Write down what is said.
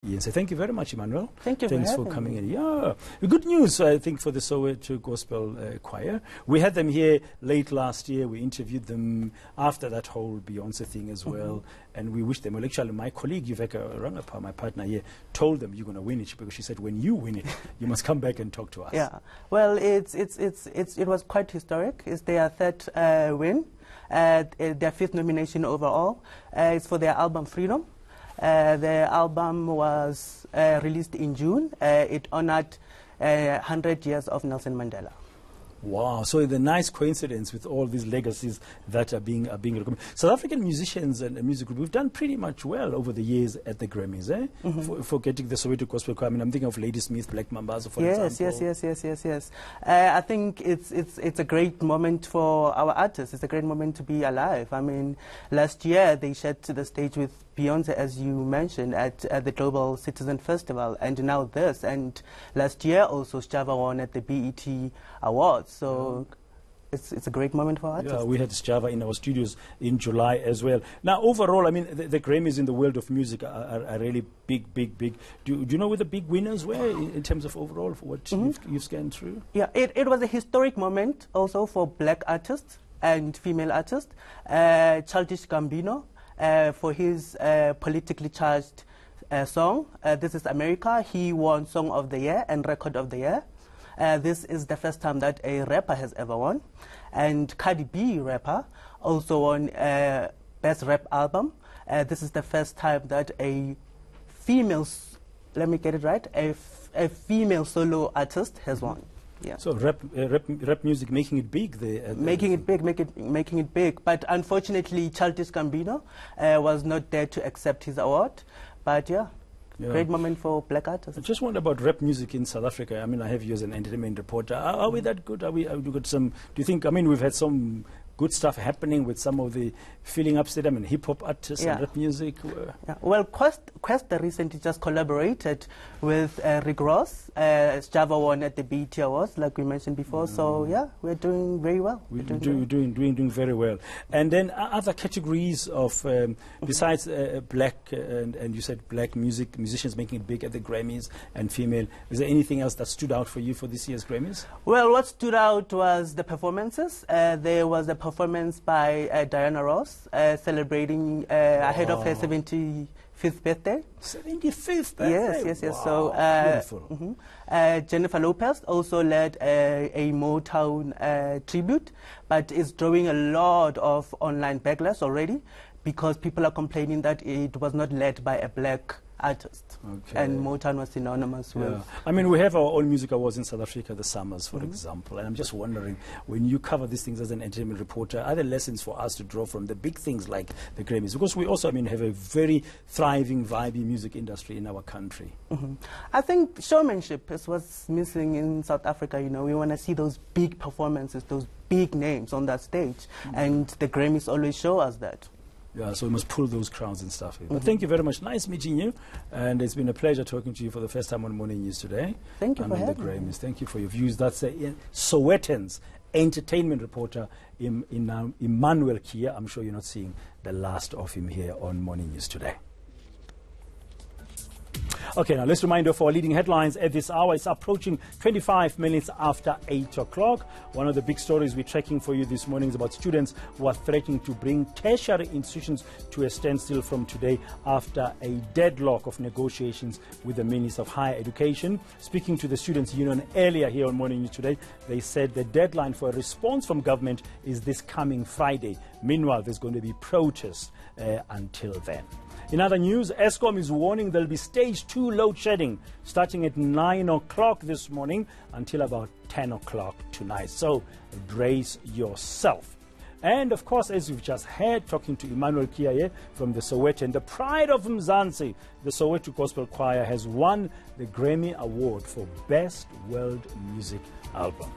Yes, so thank you very much, Emmanuel. Thank you. Thanks for coming in. Yeah, good news, I think, for the Soweto Gospel Choir. We had them here late last year. We interviewed them after that whole Beyonce thing as well, and we wished them well. Actually, my colleague Yuveka Rangapa, my partner here, told them you're going to win it because she said when you win it, you must come back and talk to us. Yeah, well, it was quite historic. It's their third win, their fifth nomination overall. It's for their album Freedom. The album was released in June. It honored 100 years of Nelson Mandela. Wow, so the nice coincidence with all these legacies that are being recommended. South African musicians and music group, we've done pretty much well over the years at the Grammys, for getting the Soweto Gospel Choir. I mean, I'm thinking of Lady Smith, Black Mambazo, for example. Yes. I think it's a great moment for our artists. It's a great moment to be alive. I mean, last year they shared to the stage with Beyonce, as you mentioned, at the Global Citizen Festival, and now this. And last year also, Sjava won at the BET Awards. So it's a great moment for artists. Yeah, we had Sjava in our studios in July as well. Now, overall, I mean, the Grammys in the world of music are really big. Do you know who the big winners were in terms of overall for what you've scanned through? Yeah, it was a historic moment also for black artists and female artists. Childish Gambino, for his politically charged song, This Is America, he won Song of the Year and Record of the Year. This is the first time that a rapper has ever won. And Cardi B, rapper, also won Best Rap Album. This is the first time that a female, let me get it right, a female solo artist has won. Yeah. So rap music making it big there. Making it big. But unfortunately, Childish Gambino was not there to accept his award. But yeah. Great moment for black artists. I just wonder about rap music in South Africa. I mean, I have you as an entertainment reporter. Are we that good? Have we got some? Do you think? I mean, we've had some good stuff happening with some of the filling up stadium and hip hop artists and rap music. Yeah. Well, Questa recently just collaborated with Rick Ross. Sjava won at the BET Awards, like we mentioned before. So yeah, we're doing very well. We're doing very well. And then other categories of besides black and you said black musicians making it big at the Grammys and female. Is there anything else that stood out for you for this year's Grammys? Well, what stood out was the performances. There was a performance by Diana Ross celebrating ahead of her 75th birthday. 75th birthday? Yes. Wow, so Jennifer Lopez also led a Motown tribute, but is drawing a lot of online backlash already because people are complaining that it was not led by a black artist. Okay. And Motown was synonymous with... I mean, we have our own music awards in South Africa, the Summers, for example, and I'm just wondering, when you cover these things as an entertainment reporter, are there lessons for us to draw from the big things like the Grammys? Because we also, I mean, have a very thriving, vibey music industry in our country. I think showmanship is what's missing in South Africa. You know, we want to see those big performances, those big names on that stage, and the Grammys always show us that. Yeah, so we must pull those crowds and stuff. But thank you very much. Nice meeting you. And it's been a pleasure talking to you for the first time on Morning News today. Thank you for having the Grammys. Thank you for your views. That's Sowetan's entertainment reporter, Emmanuel Kia. I'm sure you're not seeing the last of him here on Morning News today. Okay, now let's remind you of our leading headlines at this hour. It's approaching 25 minutes after 8 o'clock. One of the big stories we're tracking for you this morning is about students who are threatening to bring tertiary institutions to a standstill from today after a deadlock of negotiations with the Minister of Higher Education. Speaking to the Students' Union earlier here on Morning News today, they said the deadline for a response from government is this coming Friday. Meanwhile, there's going to be protests until then. In other news, Eskom is warning there'll be stage 2 load shedding starting at 9 o'clock this morning until about 10 o'clock tonight. So brace yourself. And of course, as you've just heard, talking to Emmanuel Kia from the Soweto, and the pride of Mzansi, the Soweto Gospel Choir has won the Grammy Award for Best World Music Album.